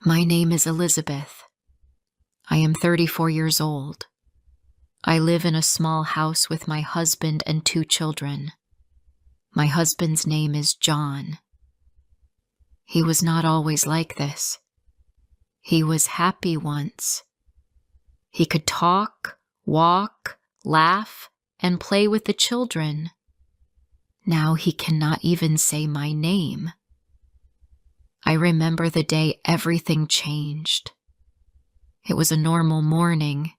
My name is Elizabeth. I am 34 years old. I live in a small house with my husband and 2 children. My husband's name is John. He was not always like this. He was happy once. He could talk, walk, laugh, and play with the children. Now he cannot even say my name. I remember the day everything changed. It was a normal morning.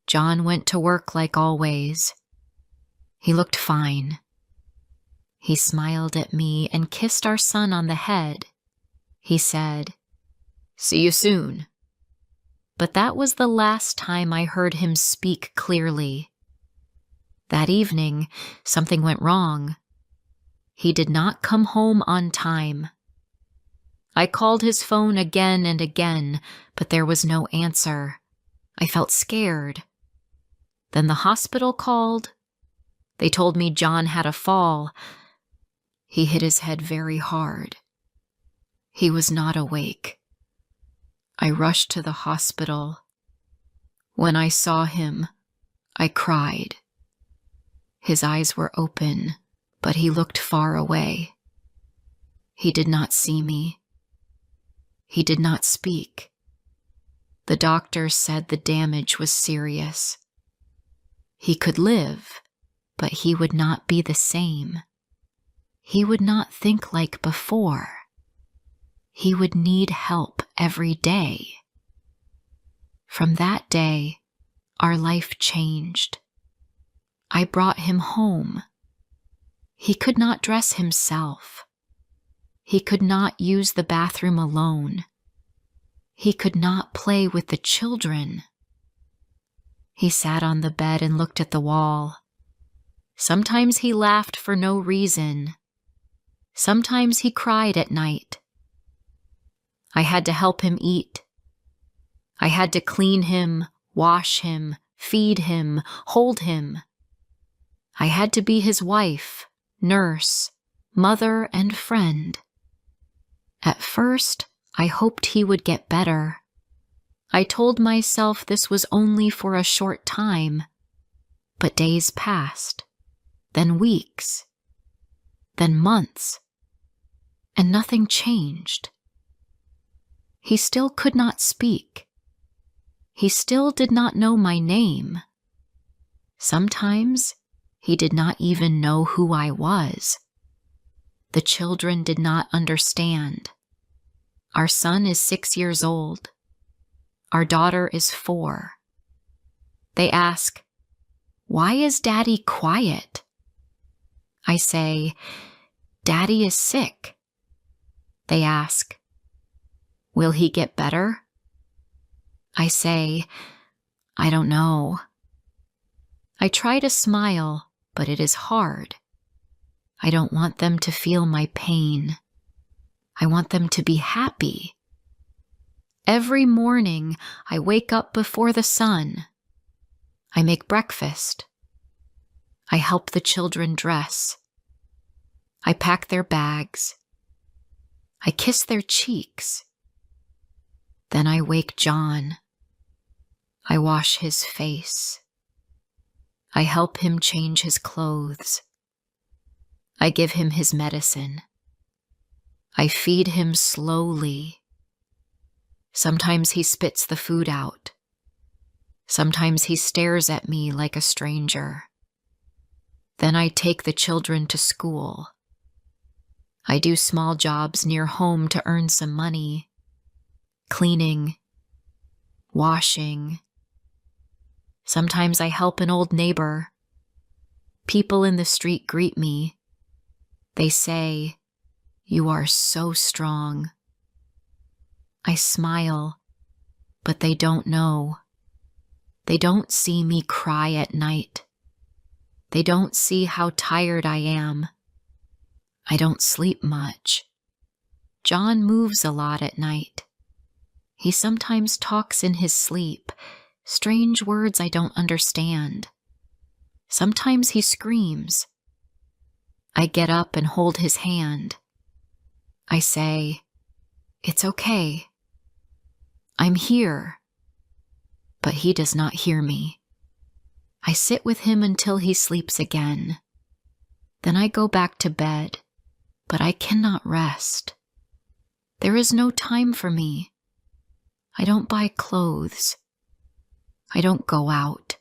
John went to work like always. He looked fine. He smiled at me and kissed our son on the head. He said, "See you soon." But that was the last time I heard him speak clearly. That evening, something went wrong. He did not come home on time. I called his phone again and again, but there was no answer. I felt scared. Then the hospital called. They told me John had a fall. He hit his head very hard. He was not awake. I rushed to the hospital. When I saw him, I cried. His eyes were open, but he looked far away. He did not see me. He did not speak. The doctor said the damage was serious. He could live, but he would not be the same. He would not think like before. He would need help every day. From that day, our life changed. I brought him home. He could not dress himself. He could not use the bathroom alone. He could not play with the children. He sat on the bed and looked at the wall. Sometimes he laughed for no reason. Sometimes he cried at night. I had to help him eat. I had to clean him, wash him, feed him, hold him. I had to be his wife, nurse, mother, and friend. At first, I hoped he would get better. I told myself this was only for a short time, but days passed, then weeks, then months, and nothing changed. He still could not speak. He still did not know my name. Sometimes he did not even know who I was. The children did not understand. Our son is 6 years old. Our daughter is 4. They ask, "Why is Daddy quiet?" I say, "Daddy is sick." They ask, "Will he get better?" I say, "I don't know." I try to smile, but it is hard. I don't want them to feel my pain. I want them to be happy. Every morning, I wake up before the sun. I make breakfast. I help the children dress. I pack their bags. I kiss their cheeks. Then I wake John. I wash his face. I help him change his clothes. I give him his medicine. I feed him slowly. Sometimes he spits the food out. Sometimes he stares at me like a stranger. Then I take the children to school. I do small jobs near home to earn some money. Cleaning, washing. Sometimes I help an old neighbor. People in the street greet me. They say, "You are so strong." I smile, but they don't know. They don't see me cry at night. They don't see how tired I am. I don't sleep much. John moves a lot at night. He sometimes talks in his sleep, strange words I don't understand. Sometimes he screams. I get up and hold his hand. I say, "It's okay. I'm here. But he does not hear me. I sit with him until he sleeps again. Then I go back to bed, but I cannot rest. There is no time for me. I don't buy clothes. I don't go out.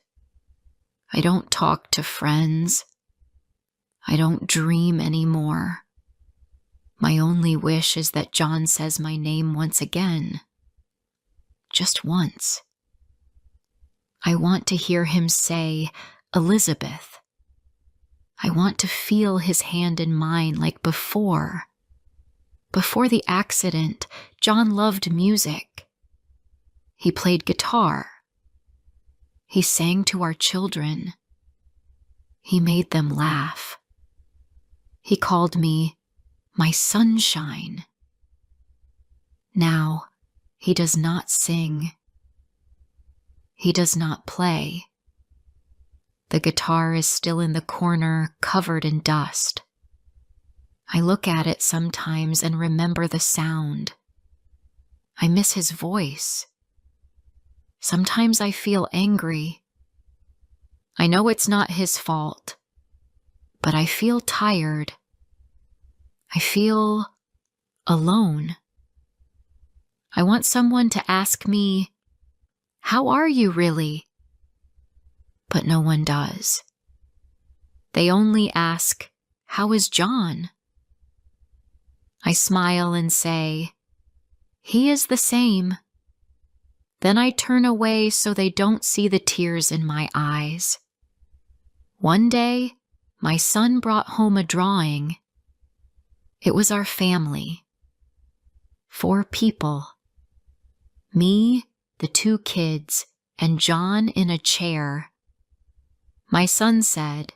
I don't talk to friends. I don't dream anymore. My only wish is that John says my name once again. Just once. I want to hear him say, Elizabeth. I want to feel his hand in mine like before. Before the accident, John loved music. He played guitar. He sang to our children. He made them laugh. He called me my sunshine. Now, he does not sing. He does not play. The guitar is still in the corner, covered in dust. I look at it sometimes and remember the sound. I miss his voice. Sometimes I feel angry. I know it's not his fault, but I feel tired. I feel alone. I want someone to ask me, "How are you really?" But no one does. They only ask, "How is John?" I smile and say, "He is the same." Then I turn away so they don't see the tears in my eyes. One day, my son brought home a drawing. It was our family. 4 people. Me, the 2 kids, and John in a chair. My son said,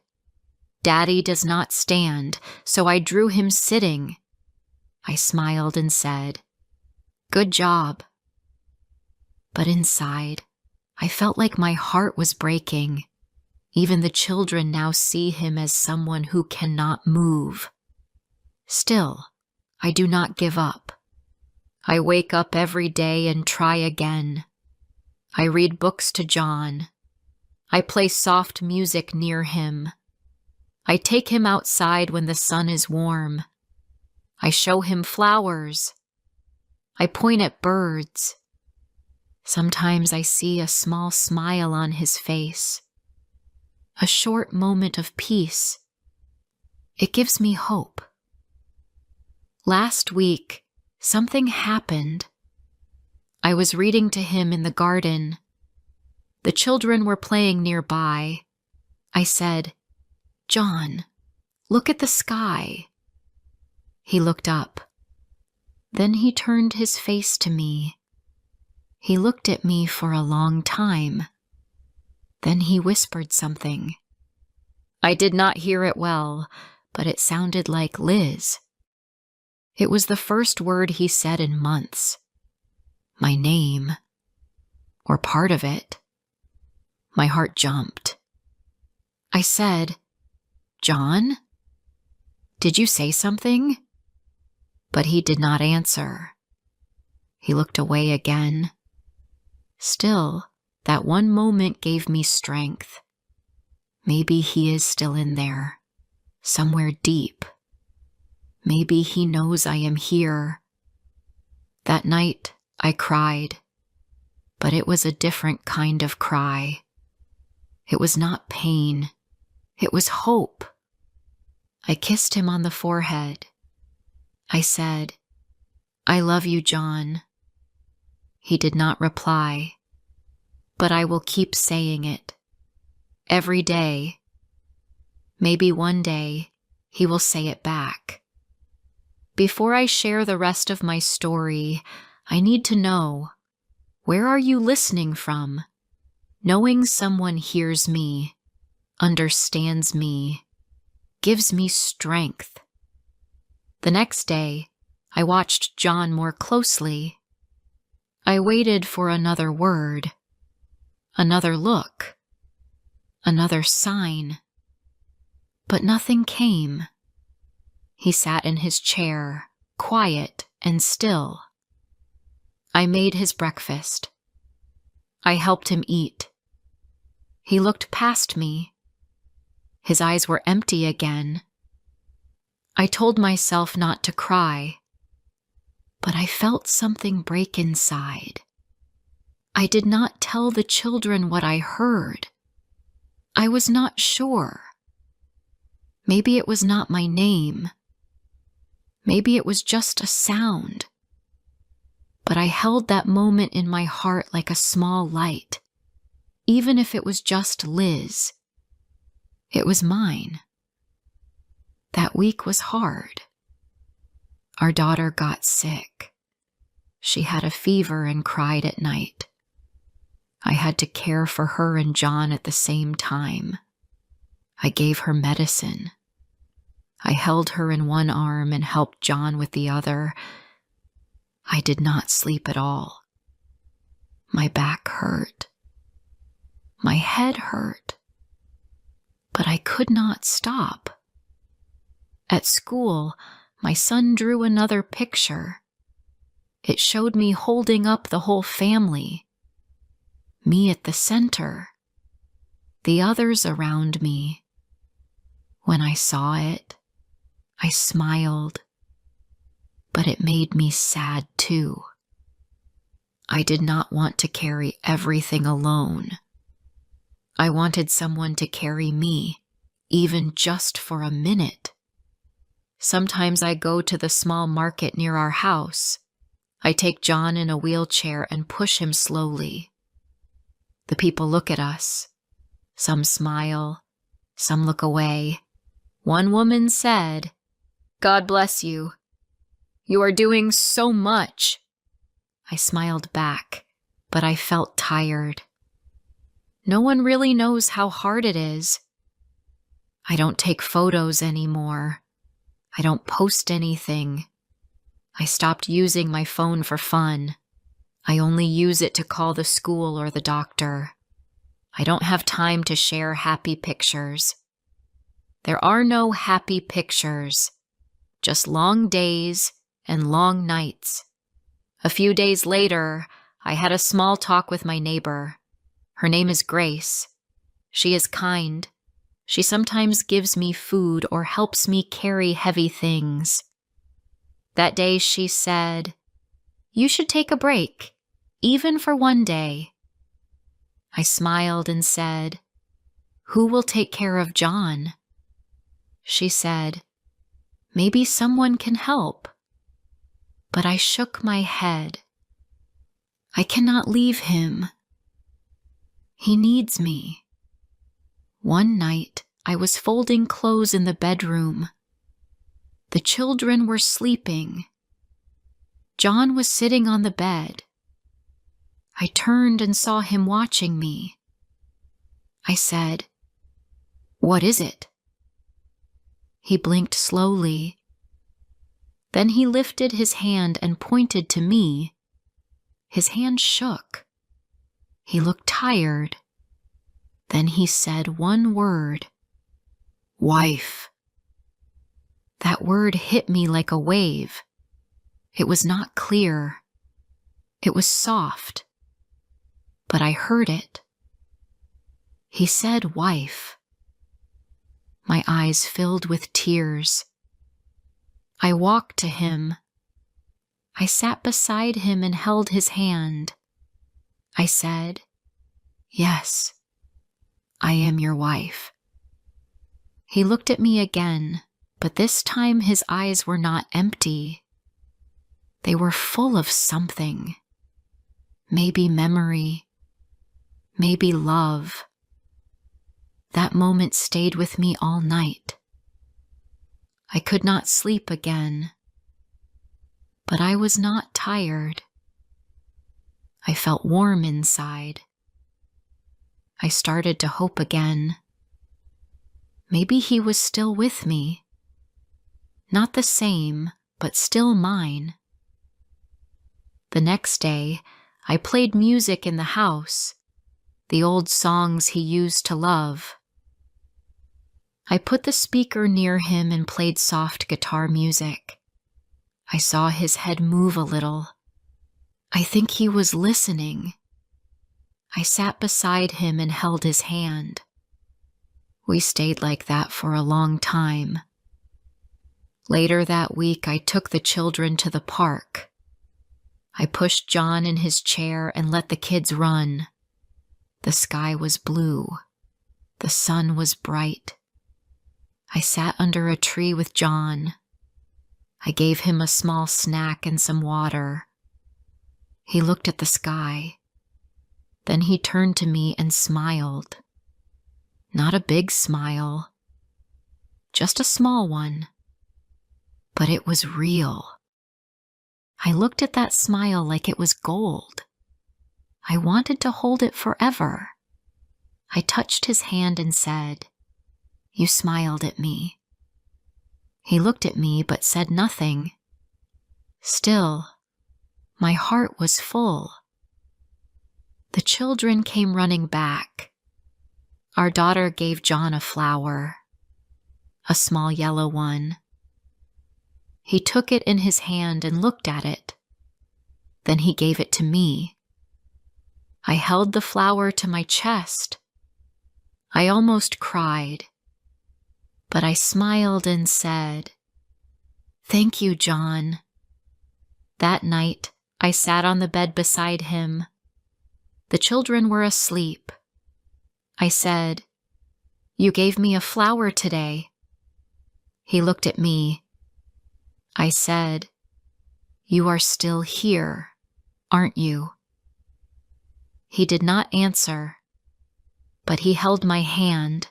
"Daddy does not stand, so I drew him sitting." I smiled and said, "Good job." But inside, I felt like my heart was breaking. Even the children now see him as someone who cannot move. Still, I do not give up. I wake up every day and try again. I read books to John. I play soft music near him. I take him outside when the sun is warm. I show him flowers. I point at birds. Sometimes I see a small smile on his face. A short moment of peace. It gives me hope. Last week, something happened. I was reading to him in the garden. The children were playing nearby. I said, "John, look at the sky." He looked up. Then he turned his face to me. He looked at me for a long time. Then he whispered something. I did not hear it well, but it sounded like Liz. It was the first word he said in months. My name, or part of it. My heart jumped. I said, "John, did you say something?" But he did not answer. He looked away again. Still, that one moment gave me strength. Maybe he is still in there, somewhere deep. Maybe he knows I am here. That night, I cried, but it was a different kind of cry. It was not pain. It was hope. I kissed him on the forehead. I said, "I love you, John." He did not reply, but I will keep saying it. Every day. Maybe one day he will say it back. Before I share the rest of my story, I need to know, where are you listening from? Knowing someone hears me, understands me, gives me strength. The next day, I watched John more closely. I waited for another word, another look, another sign. But nothing came. He sat in his chair, quiet and still. I made his breakfast. I helped him eat. He looked past me. His eyes were empty again. I told myself not to cry, but I felt something break inside. I did not tell the children what I heard. I was not sure. Maybe it was not my name. Maybe it was just a sound. But I held that moment in my heart like a small light. Even if it was just Liz, it was mine. That week was hard. Our daughter got sick. She had a fever and cried at night. I had to care for her and John at the same time. I gave her medicine. I held her in one arm and helped John with the other. I did not sleep at all. My back hurt. My head hurt. But I could not stop. At school, my son drew another picture. It showed me holding up the whole family. Me at the center. The others around me. When I saw it, I smiled. But it made me sad too. I did not want to carry everything alone. I wanted someone to carry me, even just for a minute. Sometimes I go to the small market near our house. I take John in a wheelchair and push him slowly. The people look at us. Some smile, some look away. One woman said, "God bless you. You are doing so much." I smiled back, but I felt tired. No one really knows how hard it is. I don't take photos anymore. I don't post anything. I stopped using my phone for fun. I only use it to call the school or the doctor. I don't have time to share happy pictures. There are no happy pictures, just long days and long nights. A few days later, I had a small talk with my neighbor. Her name is Grace. She is kind. She sometimes gives me food or helps me carry heavy things. That day she said, "You should take a break, even for one day." I smiled and said, "Who will take care of John?" She said, "Maybe someone can help." But I shook my head. I cannot leave him. He needs me. One night, I was folding clothes in the bedroom. The children were sleeping. John was sitting on the bed. I turned and saw him watching me. I said, "What is it?" He blinked slowly. Then he lifted his hand and pointed to me. His hand shook. He looked tired. Then he said one word, "Wife." That word hit me like a wave. It was not clear. It was soft. But I heard it. He said wife. My eyes filled with tears. I walked to him. I sat beside him and held his hand. I said, "Yes, I am your wife." He looked at me again, but this time his eyes were not empty. They were full of something. Maybe memory. Maybe love. That moment stayed with me all night. I could not sleep again. But I was not tired. I felt warm inside. I started to hope again. Maybe he was still with me. Not the same, but still mine. The next day, I played music in the house, the old songs he used to love. I put the speaker near him and played soft guitar music. I saw his head move a little. I think he was listening. I sat beside him and held his hand. We stayed like that for a long time. Later that week, I took the children to the park. I pushed John in his chair and let the kids run. The sky was blue. The sun was bright. I sat under a tree with John. I gave him a small snack and some water. He looked at the sky. Then he turned to me and smiled. Not a big smile, just a small one. But it was real. I looked at that smile like it was gold. I wanted to hold it forever. I touched his hand and said, "You smiled at me." He looked at me but said nothing. Still, my heart was full. The children came running back. Our daughter gave John a flower, a small yellow one. He took it in his hand and looked at it. Then he gave it to me. I held the flower to my chest. I almost cried, but I smiled and said, "Thank you, John." That night, I sat on the bed beside him. The children were asleep. I said, "You gave me a flower today." He looked at me. I said, "You are still here, aren't you?" He did not answer, but he held my hand.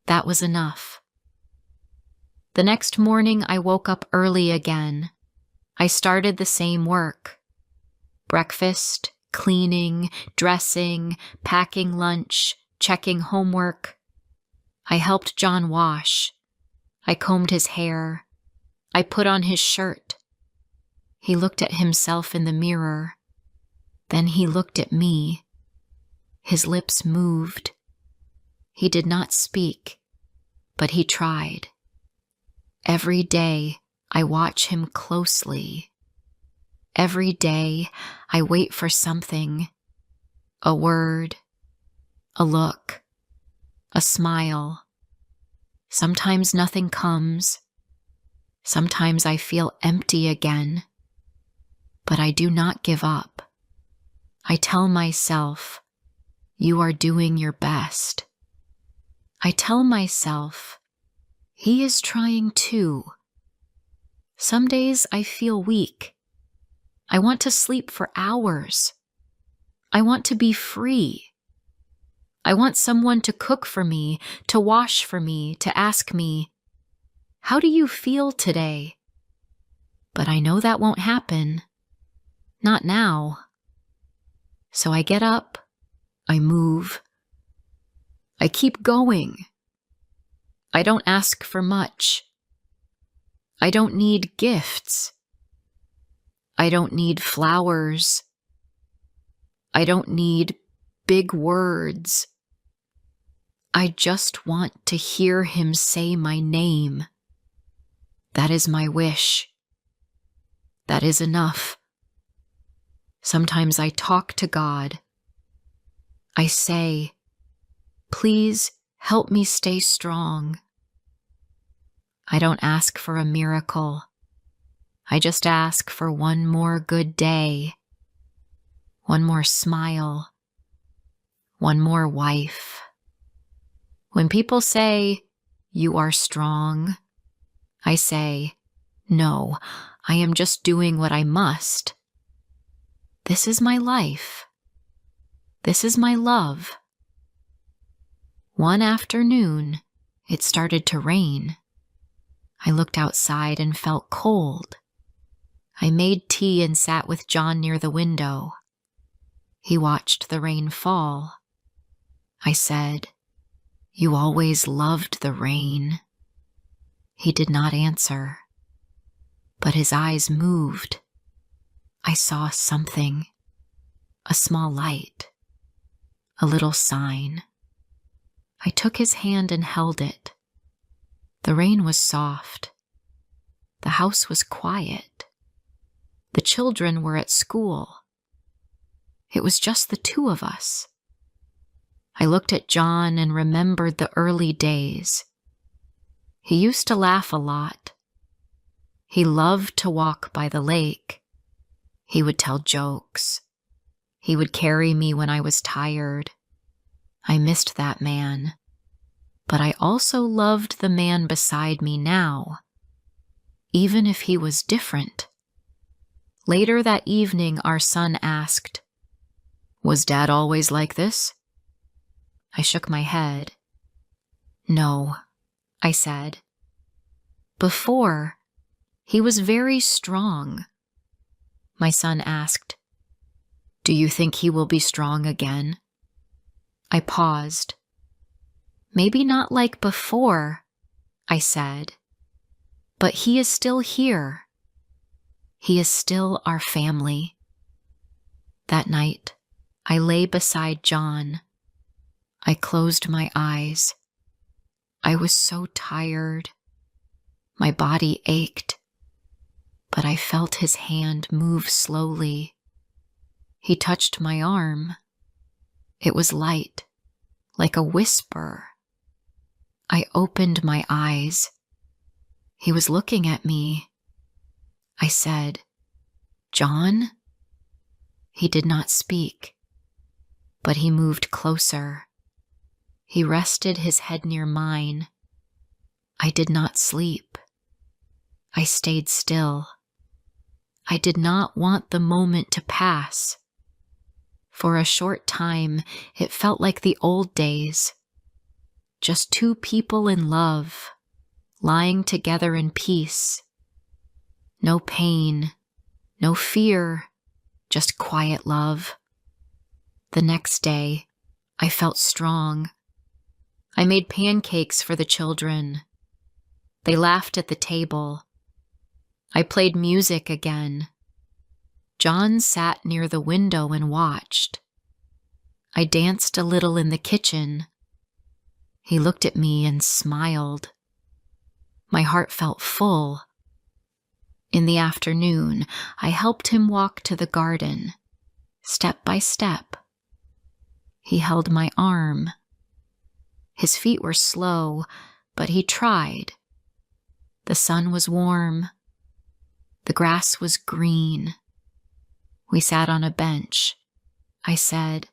That was enough. The next morning, I woke up early again. I started the same work. Breakfast, cleaning, dressing, packing lunch, checking homework. I helped John wash. I combed his hair. I put on his shirt. He looked at himself in the mirror. Then he looked at me. His lips moved. He did not speak, but he tried. Every day, I watch him closely. Every day, I wait for something, a word, a look, a smile. Sometimes nothing comes. Sometimes I feel empty again, but I do not give up. I tell myself, "You are doing your best." I tell myself, "He is trying too." Some days I feel weak. I want to sleep for hours. I want to be free. I want someone to cook for me, to wash for me, to ask me, "How do you feel today?" But I know that won't happen. Not now. So I get up, I move, I keep going. I don't ask for much. I don't need gifts. I don't need flowers. I don't need big words. I just want to hear him say my name. That is my wish. That is enough. Sometimes I talk to God. I say, "Please help me stay strong." I don't ask for a miracle. I just ask for one more good day, one more smile, one more wife. When people say, "You are strong," I say, "No, I am just doing what I must." This is my life. This is my love. One afternoon, it started to rain. I looked outside and felt cold. I made tea and sat with John near the window. He watched the rain fall. I said, "You always loved the rain." He did not answer, but his eyes moved. I saw something, a small light, a little sign. I took his hand and held it. The rain was soft. The house was quiet. The children were at school. It was just the two of us. I looked at John and remembered the early days. He used to laugh a lot. He loved to walk by the lake. He would tell jokes. He would carry me when I was tired. I missed that man. But I also loved the man beside me now, even if he was different. Later that evening, our son asked, "Was Dad always like this?" I shook my head. "No," I said. "Before, he was very strong." My son asked, "Do you think he will be strong again?" I paused. "Maybe not like before," I said, "but he is still here. He is still our family." That night, I lay beside John. I closed my eyes. I was so tired. My body ached, but I felt his hand move slowly. He touched my arm. It was light, like a whisper. I opened my eyes. He was looking at me. I said, "John?" He did not speak, but he moved closer. He rested his head near mine. I did not sleep. I stayed still. I did not want the moment to pass. For a short time, it felt like the old days. Just two people in love, lying together in peace. No pain, no fear, just quiet love. The next day, I felt strong. I made pancakes for the children. They laughed at the table. I played music again. John sat near the window and watched. I danced a little in the kitchen. He looked at me and smiled. My heart felt full. In the afternoon, I helped him walk to the garden, step by step. He held my arm. His feet were slow, but he tried. The sun was warm. The grass was green. We sat on a bench. I said,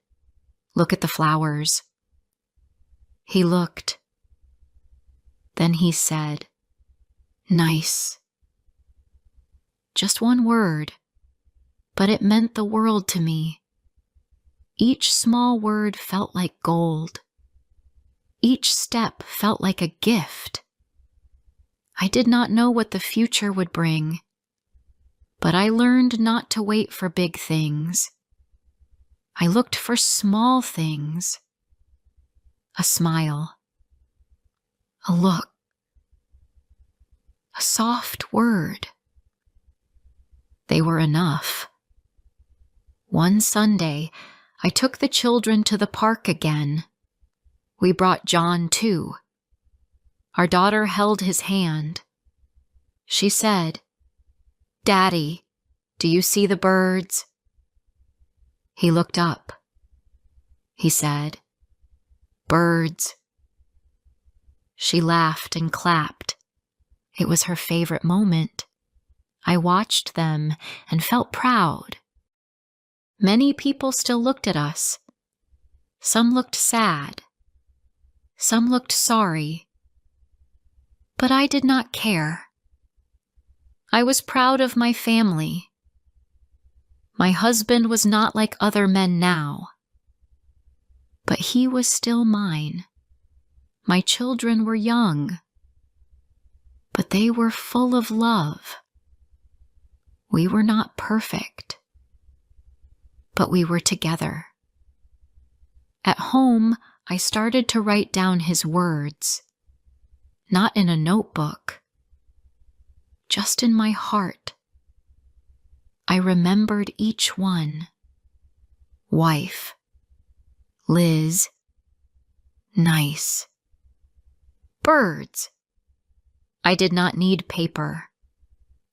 "Look at the flowers." He looked. Then he said, "Nice." Just one word, but it meant the world to me. Each small word felt like gold. Each step felt like a gift. I did not know what the future would bring, but I learned not to wait for big things. I looked for small things. A smile, a look, a soft word. They were enough. One Sunday, I took the children to the park again. We brought John too. Our daughter held his hand. She said, "Daddy, do you see the birds?" He looked up. He said, "Birds." She laughed and clapped. It was her favorite moment. I watched them and felt proud. Many people still looked at us. Some looked sad. Some looked sorry. But I did not care. I was proud of my family. My husband was not like other men now, but he was still mine. My children were young, but they were full of love. We were not perfect, but we were together. At home, I started to write down his words, not in a notebook, just in my heart. I remembered each one. Wife, Liz, nice. Birds. I did not need paper.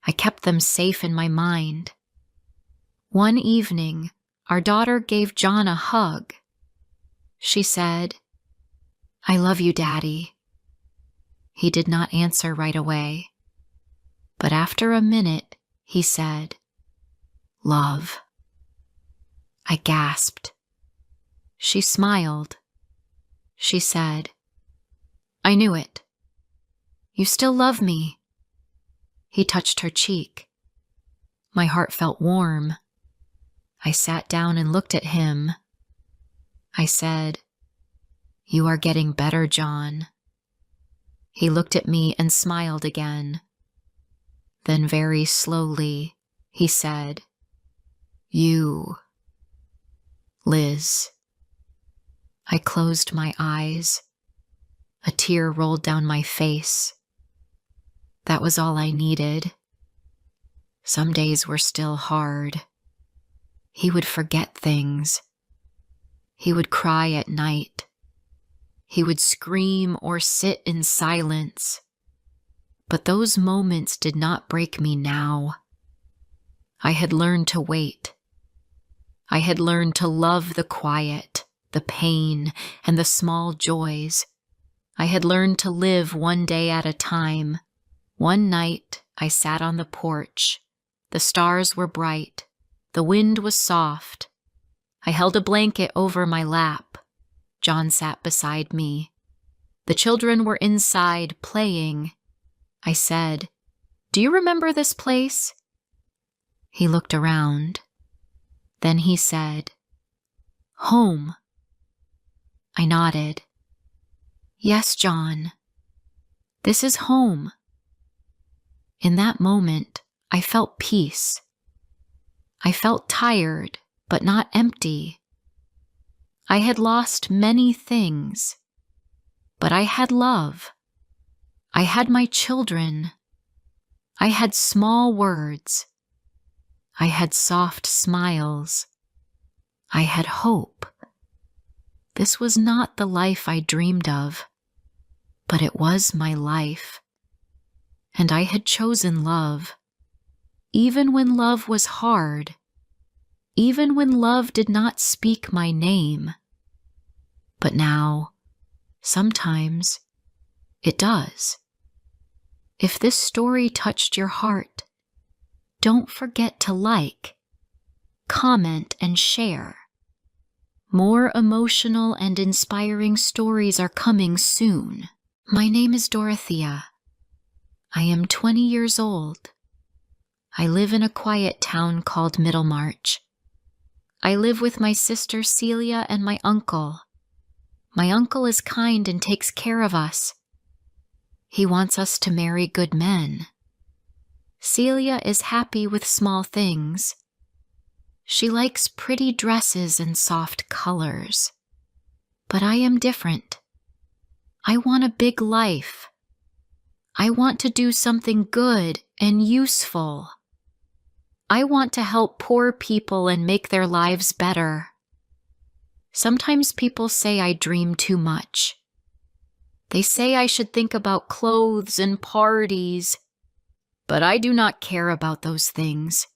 I kept them safe in my mind. One evening, our daughter gave John a hug. She said, "I love you, Daddy." He did not answer right away, but after a minute, he said, "Love." I gasped. She smiled. She said, "I knew it. You still love me." He touched her cheek. My heart felt warm. I sat down and looked at him. I said, "You are getting better, John." He looked at me and smiled again. Then very slowly, he said, "You, Liz." I closed my eyes. A tear rolled down my face. That was all I needed. Some days were still hard. He would forget things. He would cry at night. He would scream or sit in silence. But those moments did not break me now. I had learned to wait. I had learned to love the quiet, the pain, and the small joys. I had learned to live one day at a time. One night, I sat on the porch. The stars were bright. The wind was soft. I held a blanket over my lap. John sat beside me. The children were inside playing. I said, "Do you remember this place?" He looked around. Then he said, "Home." I nodded. "Yes, John. This is home." In that moment, I felt peace. I felt tired, but not empty. I had lost many things, but I had love. I had my children. I had small words. I had soft smiles. I had hope. This was not the life I dreamed of, but it was my life. And I had chosen love, even when love was hard, even when love did not speak my name. But now, sometimes, it does. If this story touched your heart, don't forget to like, comment, and share. More emotional and inspiring stories are coming soon. My name is Dorothea. I am 20 years old. I live in a quiet town called Middlemarch. I live with my sister Celia and my uncle. My uncle is kind and takes care of us. He wants us to marry good men. Celia is happy with small things. She likes pretty dresses and soft colors. But I am different. I want a big life. I want to do something good and useful. I want to help poor people and make their lives better. Sometimes people say I dream too much. They say I should think about clothes and parties, but I do not care about those things.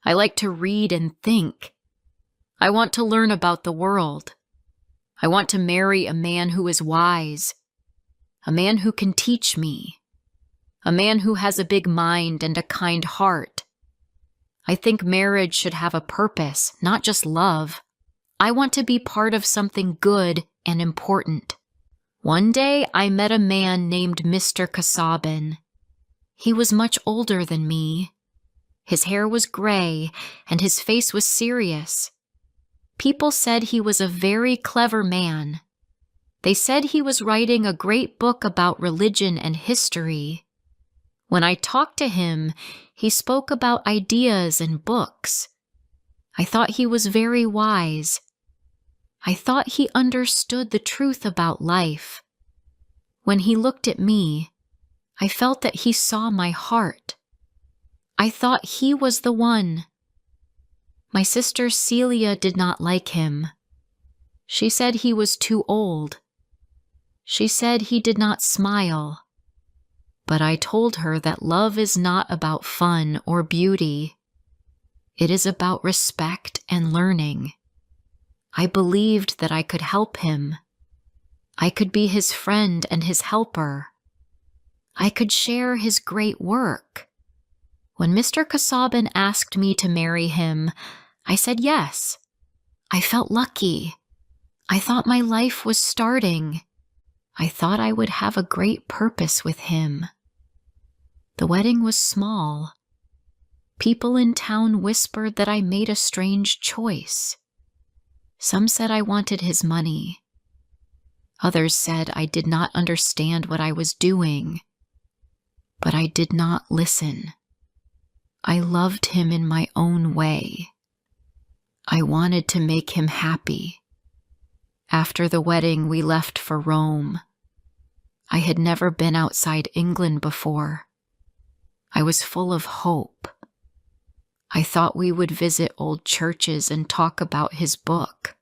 I like to read and think. I want to learn about the world. I want to marry a man who is wise, a man who can teach me, a man who has a big mind and a kind heart. I think marriage should have a purpose, not just love. I want to be part of something good and important. One day, I met a man named Mr. Kasabin. He was much older than me. His hair was gray, and his face was serious. People said he was a very clever man. They said he was writing a great book about religion and history. When I talked to him, he spoke about ideas and books. I thought he was very wise. I thought he understood the truth about life. When he looked at me, I felt that he saw my heart. I thought he was the one. My sister Celia did not like him. She said he was too old. She said he did not smile. But I told her that love is not about fun or beauty. It is about respect and learning. I believed that I could help him. I could be his friend and his helper. I could share his great work. When Mr. Kasabin asked me to marry him, I said yes. I felt lucky. I thought my life was starting. I thought I would have a great purpose with him. The wedding was small. People in town whispered that I made a strange choice. Some said I wanted his money. Others said I did not understand what I was doing. But I did not listen. I loved him in my own way. I wanted to make him happy. After the wedding, we left for Rome. I had never been outside England before. I was full of hope. I thought we would visit old churches and talk about his book.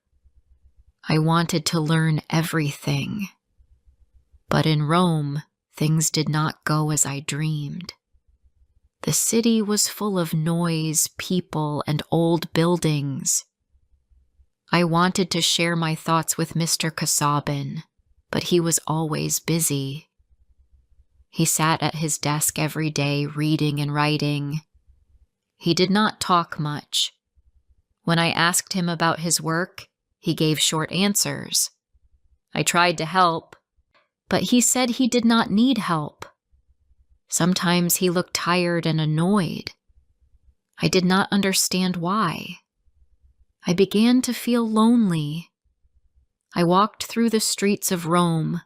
I wanted to learn everything. But in Rome, things did not go as I dreamed. The city was full of noise, people, and old buildings. I wanted to share my thoughts with Mr. Kasabin, but he was always busy. He sat at his desk every day reading and writing. He did not talk much. When I asked him about his work, he gave short answers. I tried to help, but he said he did not need help. Sometimes he looked tired and annoyed. I did not understand why. I began to feel lonely. I walked through the streets of Rome,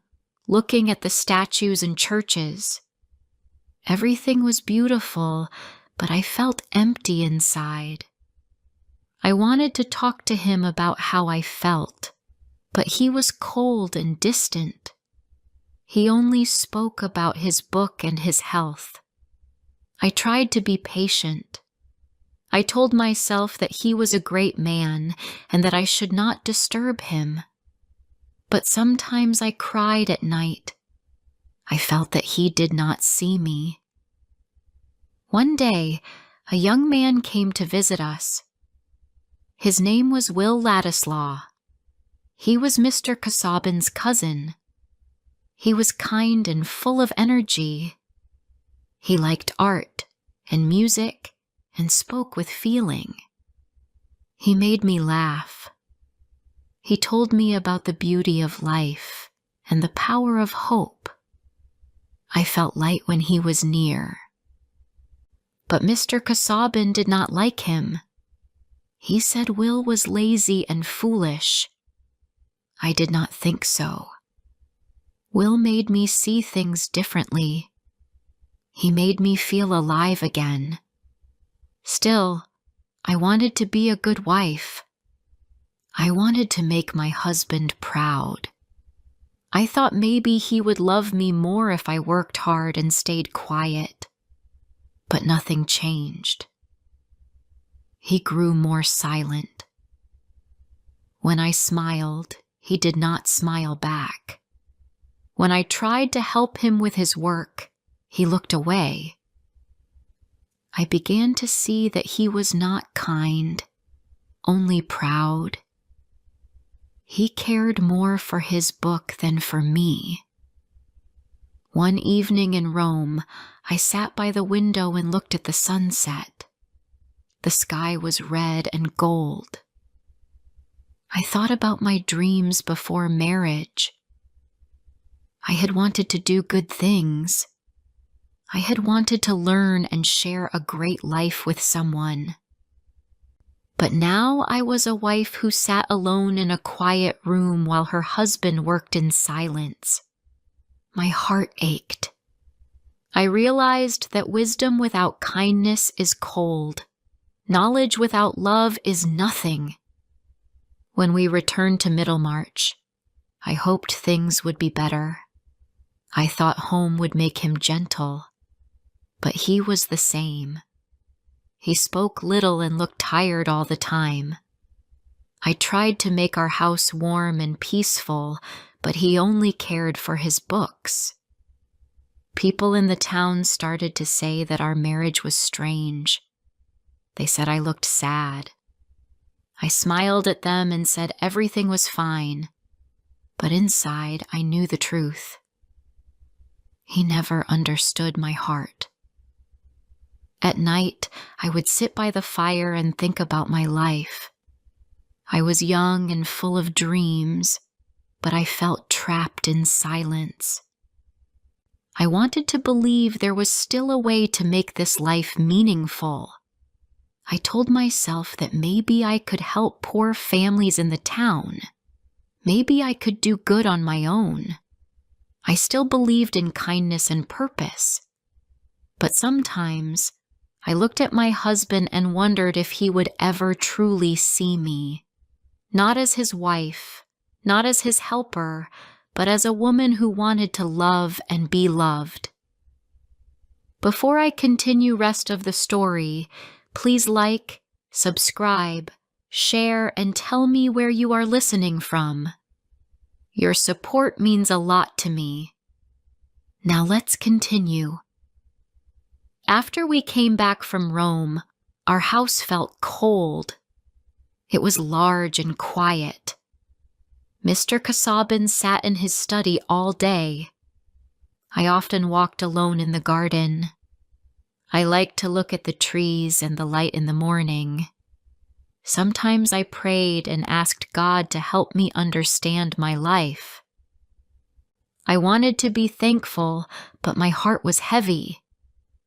looking at the statues and churches. Everything was beautiful, but I felt empty inside. I wanted to talk to him about how I felt, but he was cold and distant. He only spoke about his book and his health. I tried to be patient. I told myself that he was a great man and that I should not disturb him. But sometimes I cried at night. I felt that he did not see me. One day, a young man came to visit us. His name was Will Ladislaw. He was Mr. Kasabin's cousin. He was kind and full of energy. He liked art and music and spoke with feeling. He made me laugh. He told me about the beauty of life and the power of hope. I felt light when he was near. But Mr. Kasabin did not like him. He said Will was lazy and foolish. I did not think so. Will made me see things differently. He made me feel alive again. Still, I wanted to be a good wife. I wanted to make my husband proud. I thought maybe he would love me more if I worked hard and stayed quiet. But nothing changed. He grew more silent. When I smiled, he did not smile back. When I tried to help him with his work, he looked away. I began to see that he was not kind, only proud. He cared more for his book than for me. One evening in Rome, I sat by the window and looked at the sunset. The sky was red and gold. I thought about my dreams before marriage. I had wanted to do good things. I had wanted to learn and share a great life with someone. But now I was a wife who sat alone in a quiet room while her husband worked in silence. My heart ached. I realized that wisdom without kindness is cold. Knowledge without love is nothing. When we returned to Middlemarch, I hoped things would be better. I thought home would make him gentle, but he was the same. He spoke little and looked tired all the time. I tried to make our house warm and peaceful, but he only cared for his books. People in the town started to say that our marriage was strange. They said I looked sad. I smiled at them and said everything was fine, but inside I knew the truth. He never understood my heart. At night, I would sit by the fire and think about my life. I was young and full of dreams, but I felt trapped in silence. I wanted to believe there was still a way to make this life meaningful. I told myself that maybe I could help poor families in the town. Maybe I could do good on my own. I still believed in kindness and purpose. But sometimes, I looked at my husband and wondered if he would ever truly see me. Not as his wife, not as his helper, but as a woman who wanted to love and be loved. Before I continue rest of the story, please like, subscribe, share, and tell me where you are listening from. Your support means a lot to me. Now let's continue. After we came back from Rome, our house felt cold. It was large and quiet. Mr. Casaubon sat in his study all day. I often walked alone in the garden. I liked to look at the trees and the light in the morning. Sometimes I prayed and asked God to help me understand my life. I wanted to be thankful, but my heart was heavy.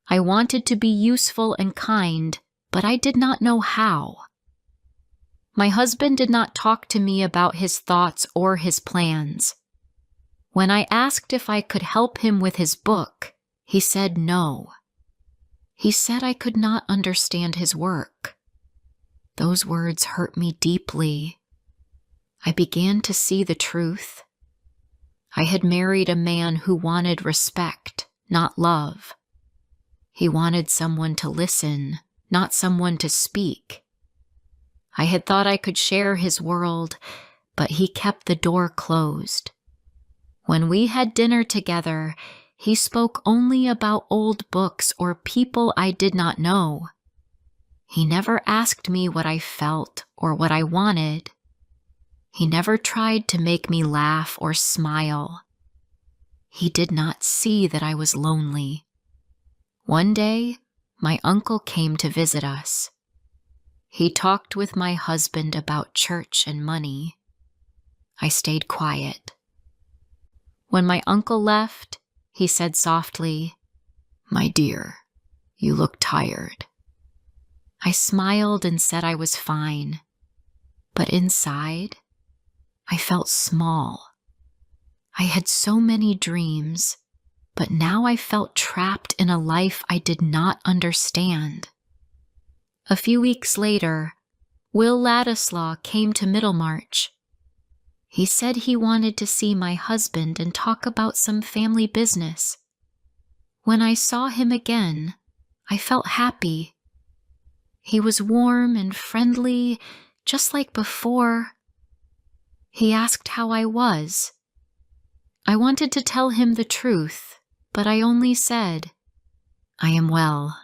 I wanted to be useful and kind, but I did not know how. My husband did not talk to me about his thoughts or his plans. When I asked if I could help him with his book, he said no. He said I could not understand his work. Those words hurt me deeply. I began to see the truth. I had married a man who wanted respect, not love. He wanted someone to listen, not someone to speak. I had thought I could share his world, but he kept the door closed. When we had dinner together, he spoke only about old books or people I did not know. He never asked me what I felt or what I wanted. He never tried to make me laugh or smile. He did not see that I was lonely. One day, my uncle came to visit us. He talked with my husband about church and money. I stayed quiet. When my uncle left, he said softly, "My dear, you look tired." I smiled and said I was fine, but inside, I felt small. I had so many dreams, but now I felt trapped in a life I did not understand. A few weeks later, Will Ladislaw came to Middlemarch. He said he wanted to see my husband and talk about some family business. When I saw him again, I felt happy. He was warm and friendly, just like before. He asked how I was. I wanted to tell him the truth, but I only said, "I am well."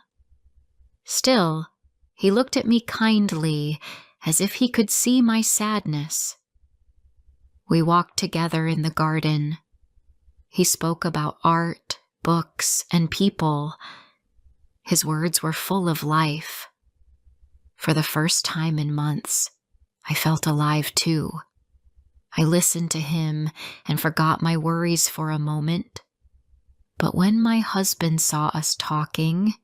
Still, he looked at me kindly, as if he could see my sadness. We walked together in the garden. He spoke about art, books, and people. His words were full of life. For the first time in months, I felt alive too. I listened to him and forgot my worries for a moment. But when my husband saw us talking,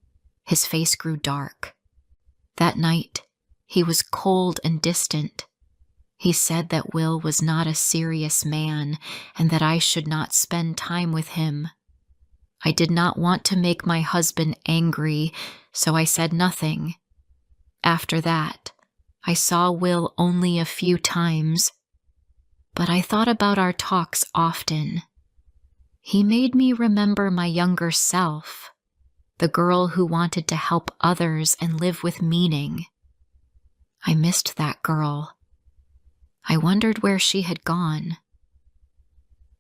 his face grew dark. That night, he was cold and distant. He said that Will was not a serious man and that I should not spend time with him. I did not want to make my husband angry, so I said nothing. After that, I saw Will only a few times, but I thought about our talks often. He made me remember my younger self, the girl who wanted to help others and live with meaning. I missed that girl. I wondered where she had gone.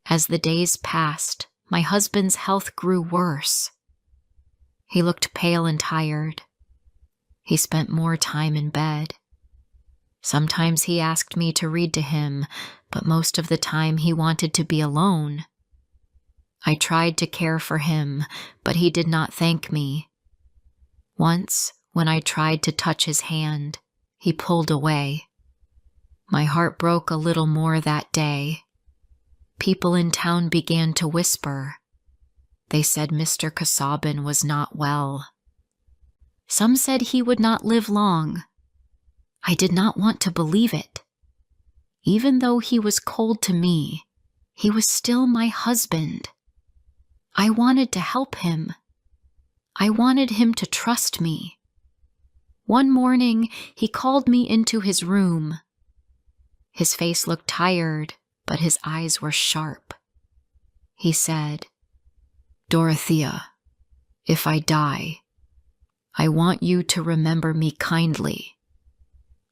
As the days passed, my husband's health grew worse. He looked pale and tired. He spent more time in bed. Sometimes he asked me to read to him, but most of the time he wanted to be alone. I tried to care for him, but he did not thank me. Once, when I tried to touch his hand, he pulled away. My heart broke a little more that day. People in town began to whisper. They said Mr. Casaubon was not well. Some said he would not live long. I did not want to believe it. Even though he was cold to me, he was still my husband. I wanted to help him. I wanted him to trust me. One morning, he called me into his room. His face looked tired, but his eyes were sharp. He said, "Dorothea, if I die, I want you to remember me kindly."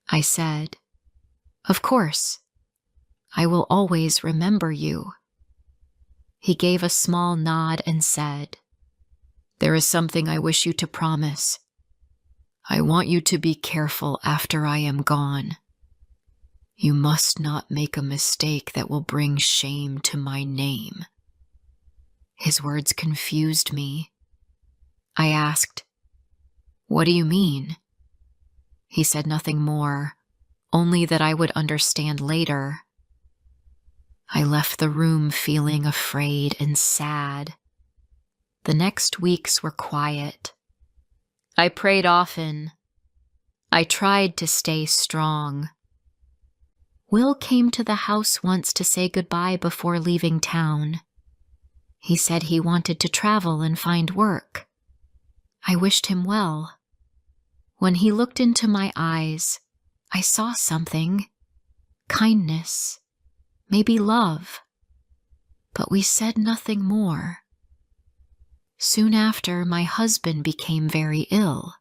I said, "Of course. I will always remember you." He gave a small nod and said, "There is something I wish you to promise. I want you to be careful after I am gone. You must not make a mistake that will bring shame to my name." His words confused me. I asked, "What do you mean?" He said nothing more, only that I would understand later. I left the room feeling afraid and sad. The next weeks were quiet. I prayed often. I tried to stay strong. Will came to the house once to say goodbye before leaving town. He said he wanted to travel and find work. I wished him well. When he looked into my eyes, I saw something. Kindness. Maybe love. But we said nothing more. Soon after, my husband became very ill.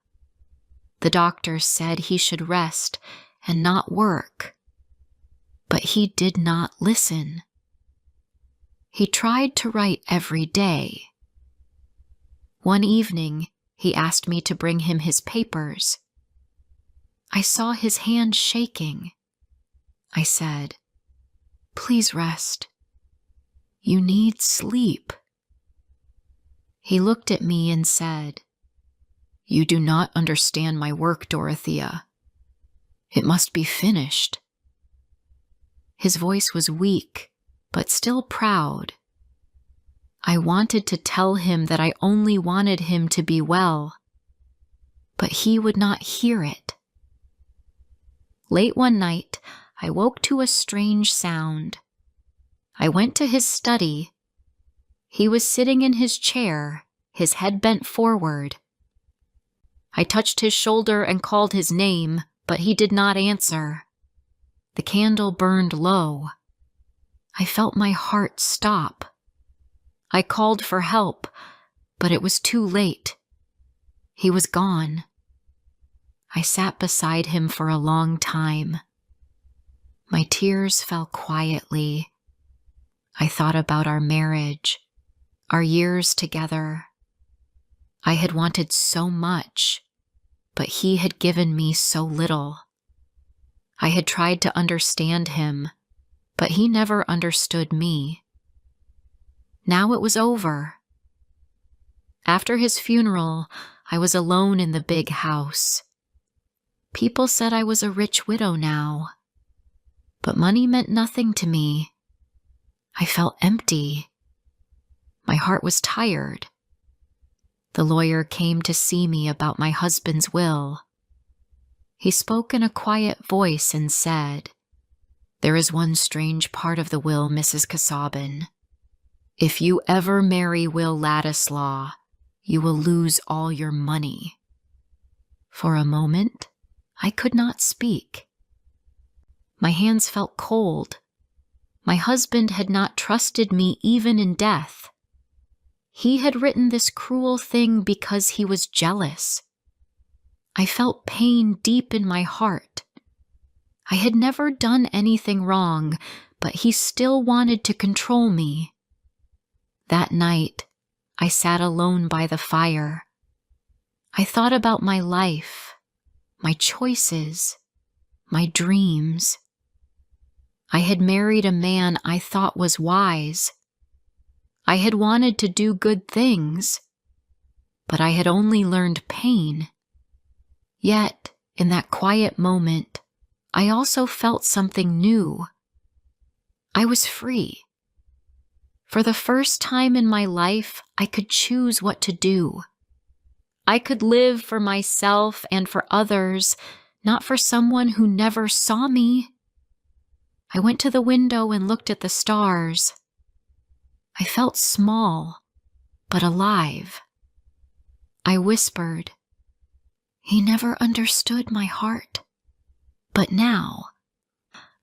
The doctors said he should rest and not work. But he did not listen. He tried to write every day. One evening, he asked me to bring him his papers. I saw his hand shaking. I said, "Please rest. You need sleep." He looked at me and said, "You do not understand my work, Dorothea. It must be finished." His voice was weak, but still proud. I wanted to tell him that I only wanted him to be well, but he would not hear it. Late one night, I woke to a strange sound. I went to his study. He was sitting in his chair, his head bent forward. I touched his shoulder and called his name, but he did not answer. The candle burned low. I felt my heart stop. I called for help, but it was too late. He was gone. I sat beside him for a long time. My tears fell quietly. I thought about our marriage, our years together. I had wanted so much, but he had given me so little. I had tried to understand him, but he never understood me. Now it was over. After his funeral, I was alone in the big house. People said I was a rich widow now, but money meant nothing to me. I felt empty. My heart was tired. The lawyer came to see me about my husband's will. He spoke in a quiet voice and said, "There is one strange part of the will, Mrs. Casaubon. If you ever marry Will Ladislaw, you will lose all your money." For a moment, I could not speak. My hands felt cold. My husband had not trusted me even in death. He had written this cruel thing because he was jealous. I felt pain deep in my heart. I had never done anything wrong, but he still wanted to control me. That night, I sat alone by the fire. I thought about my life, my choices, my dreams. I had married a man I thought was wise. I had wanted to do good things, but I had only learned pain. Yet, in that quiet moment, I also felt something new. I was free. For the first time in my life, I could choose what to do. I could live for myself and for others, not for someone who never saw me. I went to the window and looked at the stars. I felt small, but alive. I whispered, "He never understood my heart, but now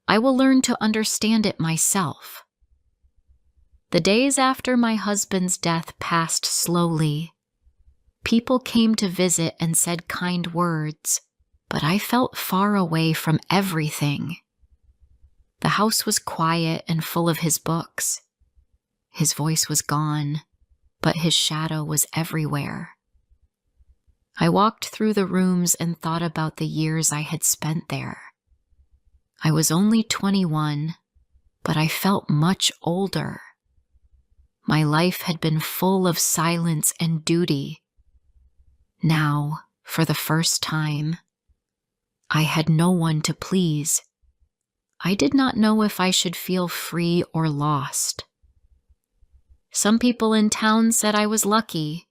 I will learn to understand it myself." The days after my husband's death passed slowly. People came to visit and said kind words, but I felt far away from everything. The house was quiet and full of his books. His voice was gone, but his shadow was everywhere. I walked through the rooms and thought about the years I had spent there. I was only 21, but I felt much older. My life had been full of silence and duty. Now, for the first time, I had no one to please. I did not know if I should feel free or lost. Some people in town said I was lucky.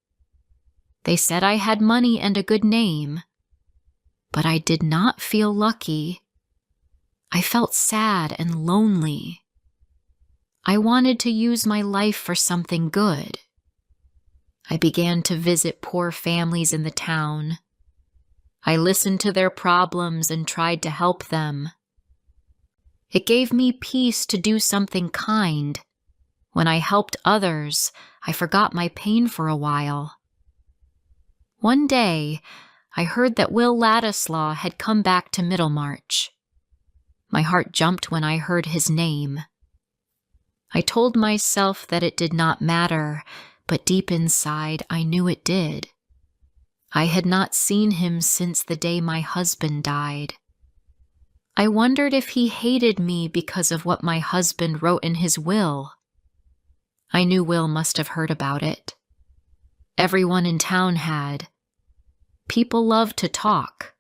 They said I had money and a good name. But I did not feel lucky. I felt sad and lonely. I wanted to use my life for something good. I began to visit poor families in the town. I listened to their problems and tried to help them. It gave me peace to do something kind. When I helped others, I forgot my pain for a while. One day, I heard that Will Ladislaw had come back to Middlemarch. My heart jumped when I heard his name. I told myself that it did not matter, but deep inside I knew it did. I had not seen him since the day my husband died. I wondered if he hated me because of what my husband wrote in his will. I knew Will must have heard about it. Everyone in town had. People loved to talk.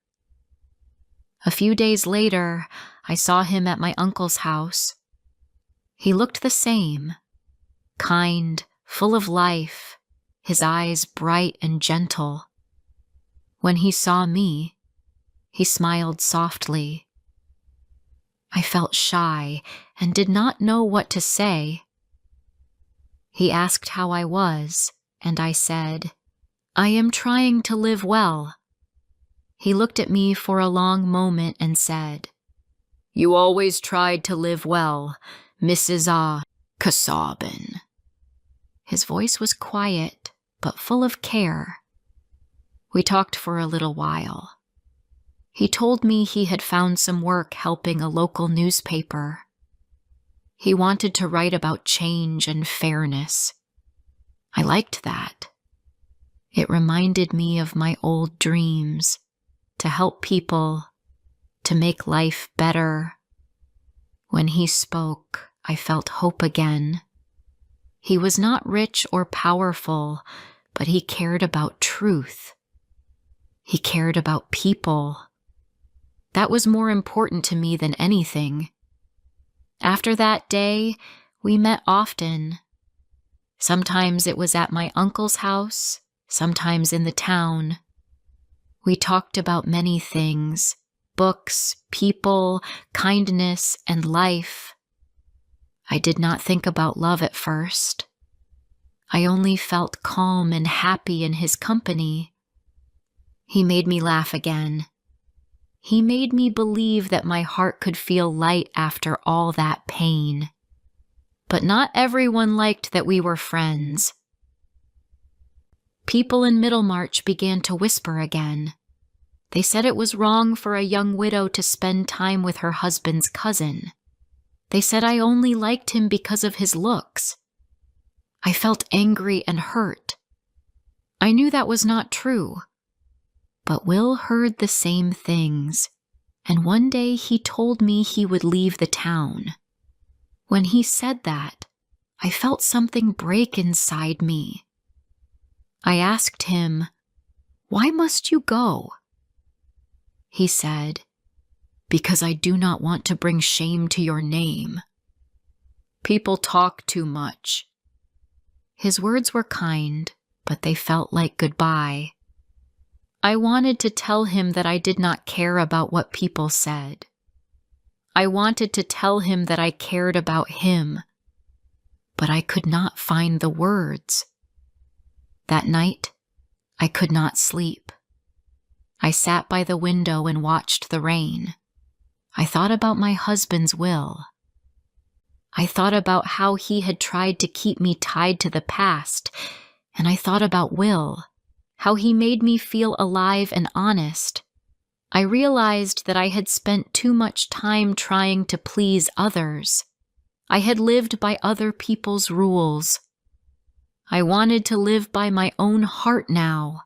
A few days later, I saw him at my uncle's house. He looked the same, kind, full of life, his eyes bright and gentle. When he saw me, he smiled softly. I felt shy and did not know what to say. He asked how I was, and I said, "I am trying to live well." He looked at me for a long moment and said, "You always tried to live well, Mrs. Casaubon." His voice was quiet, but full of care. We talked for a little while. He told me he had found some work helping a local newspaper. He wanted to write about change and fairness. I liked that. It reminded me of my old dreams, to help people, to make life better. When he spoke, I felt hope again. He was not rich or powerful, but he cared about truth. He cared about people. That was more important to me than anything. After that day, we met often. Sometimes it was at my uncle's house, sometimes in the town. We talked about many things: books, people, kindness, and life. I did not think about love at first. I only felt calm and happy in his company. He made me laugh again. He made me believe that my heart could feel light after all that pain. But not everyone liked that we were friends. People in Middlemarch began to whisper again. They said it was wrong for a young widow to spend time with her husband's cousin. They said I only liked him because of his looks. I felt angry and hurt. I knew that was not true. But Will heard the same things, and one day he told me he would leave the town. When he said that, I felt something break inside me. I asked him, "Why must you go?" He said, "Because I do not want to bring shame to your name. People talk too much." His words were kind, but they felt like goodbye. I wanted to tell him that I did not care about what people said. I wanted to tell him that I cared about him, but I could not find the words. That night, I could not sleep. I sat by the window and watched the rain. I thought about my husband's will. I thought about how he had tried to keep me tied to the past, and I thought about Will, how he made me feel alive and honest. I realized that I had spent too much time trying to please others. I had lived by other people's rules. I wanted to live by my own heart now.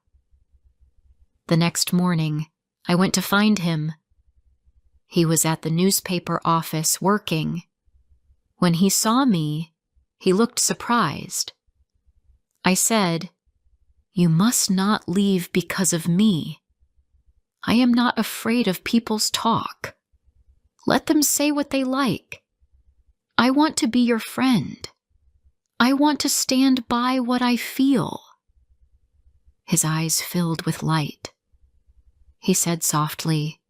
The next morning, I went to find him. He was at the newspaper office working. When he saw me, he looked surprised. I said, "You must not leave because of me. I am not afraid of people's talk. Let them say what they like. I want to be your friend. I want to stand by what I feel." His eyes filled with light. He said softly,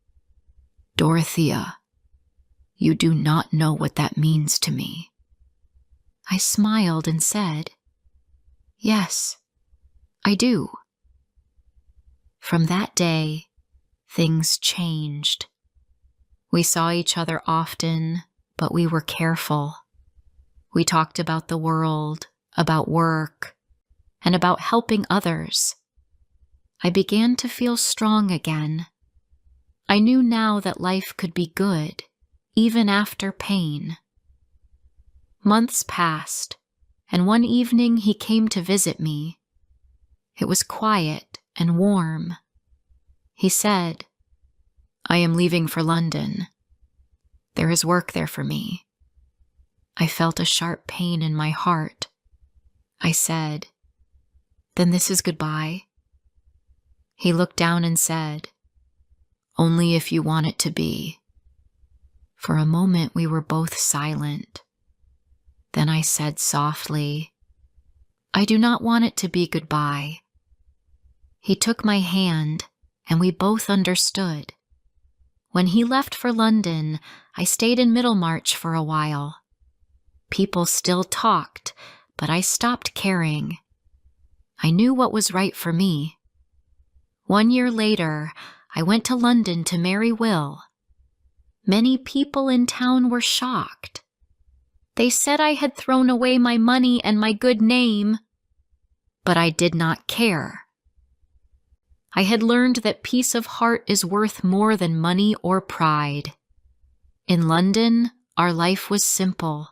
"Dorothea, you do not know what that means to me." I smiled and said, "Yes, I do." From that day, things changed. We saw each other often, but we were careful. We talked about the world, about work, and about helping others. I began to feel strong again. I knew now that life could be good, even after pain. Months passed, and one evening he came to visit me. It was quiet and warm. He said, "I am leaving for London. There is work there for me." I felt a sharp pain in my heart. I said, "Then this is goodbye?" He looked down and said, "Only if you want it to be." For a moment we were both silent. Then I said softly, "I do not want it to be goodbye." He took my hand, and we both understood. When he left for London, I stayed in Middlemarch for a while. People still talked, but I stopped caring. I knew what was right for me. 1 year later, I went to London to marry Will. Many people in town were shocked. They said I had thrown away my money and my good name, but I did not care. I had learned that peace of heart is worth more than money or pride. In London, our life was simple.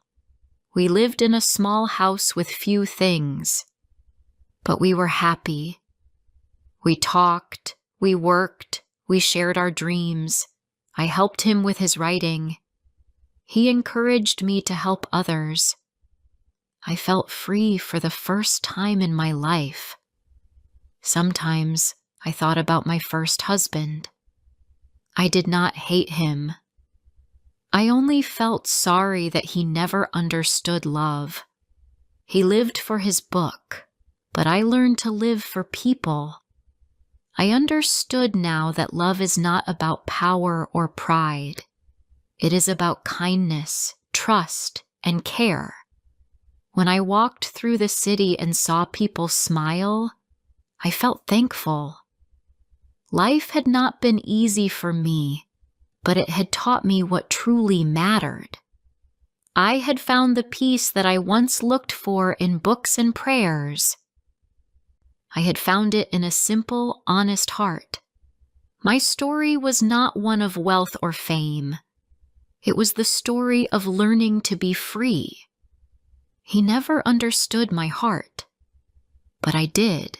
We lived in a small house with few things, but we were happy. We talked, we worked, we shared our dreams. I helped him with his writing. He encouraged me to help others. I felt free for the first time in my life. Sometimes I thought about my first husband. I did not hate him. I only felt sorry that he never understood love. He lived for his book, but I learned to live for people. I understood now that love is not about power or pride. It is about kindness, trust, and care. When I walked through the city and saw people smile, I felt thankful. Life had not been easy for me, but it had taught me what truly mattered. I had found the peace that I once looked for in books and prayers. I had found it in a simple, honest heart. My story was not one of wealth or fame. It was the story of learning to be free. He never understood my heart, but I did.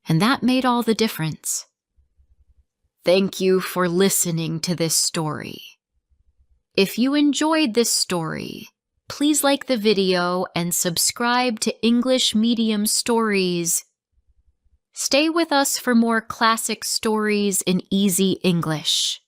And that made all the difference. Thank you for listening to this story. If you enjoyed this story, please like the video and subscribe to English Medium Stories. Stay with us for more classic stories in easy English.